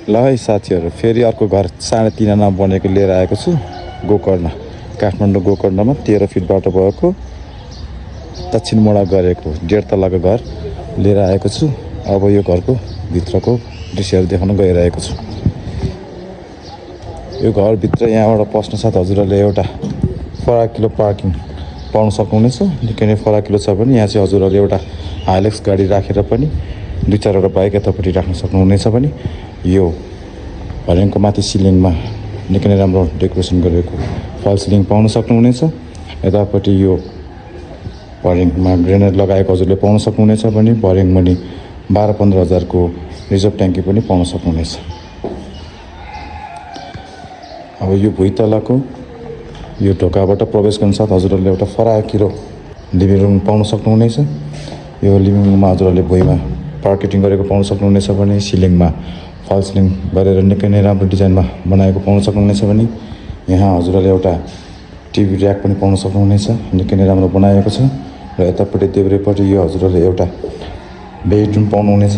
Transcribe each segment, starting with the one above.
ल है साथीहरू, फेरि अर्को घर 3.5 आना बनेको लिएर आएको छु। गोकर्ण, काठमाडौँ गोकर्णमा 13 फिट बाटो भएको दक्षिण मोडा गरेको 1.5 तलाको घर लिएर आएको छु। अब यो घरको भित्रको दृश्यहरू देखाउन गइरहेको छु। यो घरभित्र यहाँबाट पस्न साथ हजुरहरूले एउटा फराकिलो पार्किङ पाउन सक्नुहुनेछ। निकै नै फराकिलो छ भने यहाँ चाहिँ हजुरहरूले एउटा हाइलक्स गाडी राखेर पनि 2-4वटा बाइक यतापट्टि राख्न सक्नुहुनेछ भने यो भर्याङको माथि सिलिङमा निकै नै राम्रो डेकोरेसन गरेको फल सिलिङ पाउन सक्नुहुनेछ। यतापट्टि यो भर्याङमा ग्रेनेड लगाएको हजुरले पाउन सक्नुहुनेछ भने भर्याङ मुनि 12-15 हजारको रिजर्भ ट्याङ्की पनि पाउन सक्नुहुनेछ। अब यो भुइँतलाको यो ढोकाबाट प्रवेश गर्न साथ हजुरहरूले एउटा फराकिलो लिभिङ रुम पाउन सक्नुहुनेछ। यो लिभिङ रुममा हजुरहरूले भुइँमा पार्केटिङ गरेको पाउन सक्नुहुनेछ भने सिलिङमा फल सिलिङ गरेर निकै नै राम्रो डिजाइनमा बनाएको पाउन सक्नुहुनेछ भने यहाँ हजुरहरूले एउटा टिभी ऱ्याक पनि पाउन सक्नुहुनेछ। निकै नै राम्रो बनाएको छ। र यतापट्टि देब्रेपट्टि यो हजुरहरूले एउटा बेडरुम पाउनुहुनेछ।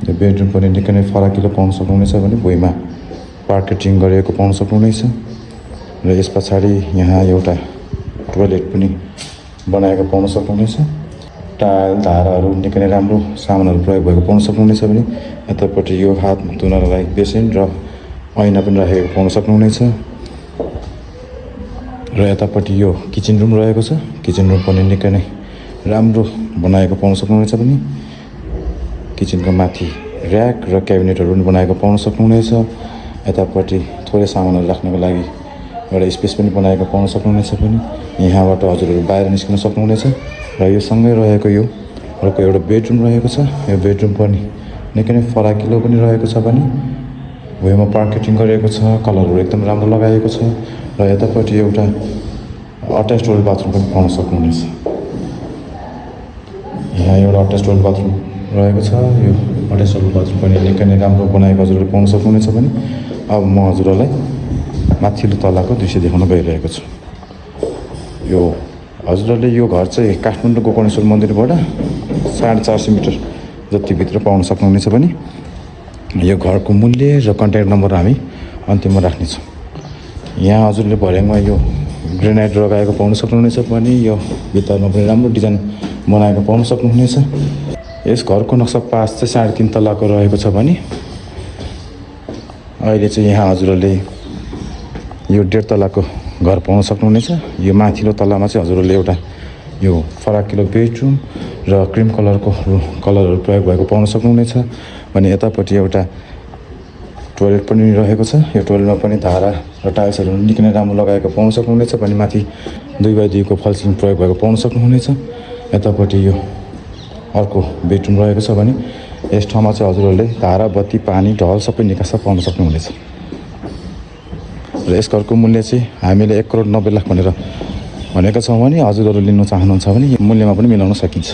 यो बेडरुम पनि निकै नै फराकिलो पाउन सक्नुहुनेछ भने भुइँमा पार्केटिङ गरेको पाउन सक्नुहुनेछ। र यस पछाडि यहाँ एउटा टोयलेट पनि बनाएको पाउन सक्नुहुनेछ। टाइल धाराहरू निकै नै राम्रो सामानहरू प्रयोग भएको पाउन सक्नुहुनेछ भने यतापट्टि यो हात धुनलाई बेसिन र ऐना पनि राखेको पाउन सक्नुहुनेछ। र यतापट्टि यो किचन रुम रहेको छ। किचन रुम पनि निकै नै राम्रो बनाएको पाउन सक्नुहुनेछ भने किचनको माथि ऱ्याक र क्याबिनेटहरू पनि बनाएको पाउन सक्नुहुनेछ। यतापट्टि थोरै सामानहरू राख्नको लागि एउटा स्पेस पनि बनाएको पाउन सक्नुहुनेछ भने यहाँबाट हजुरहरू बाहिर निस्किन सक्नुहुनेछ। र यो सँगै रहेको यो अर्को एउटा बेडरुम रहेको छ। यो बेडरुम पनि निकै नै फराकिलो पनि रहेको छ भने भुइँमा पार्केटिङ गरेको छ। कलरहरू एकदम राम्रो लगाएको छ। र यतापट्टि एउटा अट्याच टोयलेट बाथरुम पनि पाउन सक्नुहुनेछ। यहाँ एउटा अट्याच टोयलेट बाथरुम रहेको छ। यो अट्याच टोयलेट बाथरुम पनि निकै नै राम्रो बनाएको हजुरहरूले पाउन सक्नुहुनेछ भने अब म हजुरहरूलाई माथिल्लो तलाको दृश्य देखाउन गइरहेको छु। यो हजुरहरूले यो घर चाहिँ काठमाडौँ गोकर्णेश्वर मन्दिरबाट 450 मिटर जति भित्र पाउन सक्नुहुनेछ भने यो घरको मूल्य र कन्ट्याक्ट नम्बर हामी अन्तिममा राख्नेछौँ। यहाँ हजुरले भर्याङमा यो ग्रेनाइट लगाएको पाउन सक्नुहुनेछ भने यो भित्तामा पनि राम्रो डिजाइन बनाएको पाउन सक्नुहुनेछ। यस घरको नक्सा पास चाहिँ 3.5 तलाको रहेको छ भने अहिले चाहिँ यहाँ हजुरहरूले यो 1.5 तलाको घर पाउन सक्नुहुनेछ। यो माथिल्लो तलामा चाहिँ हजुरहरूले एउटा यो फराकिलो बेडरुम र क्रिम कलरको कलरहरू प्रयोग भएको पाउन सक्नुहुनेछ भने यतापट्टि एउटा टोयलेट पनि रहेको छ। यो टोयलेटमा पनि धारा र टाइल्सहरू निकै नै राम्रो लगाएको पाउन सक्नुहुनेछ भने माथि 2x2 को फल सिलिङ प्रयोग भएको पाउन सक्नुहुनेछ। यतापट्टि यो अर्को बेडरुम रहेको छ भने यस ठाउँमा चाहिँ हजुरहरूले धारा बत्ती पानी ढल सबै निकास पाउन सक्नुहुनेछ। र यस घरको मूल्य चाहिँ हामीले 1,90,00,000 भनेर भनेका छौँ भने हजुरहरू लिन चाहनुहुन्छ भने यो मूल्यमा पनि मिलाउन सकिन्छ।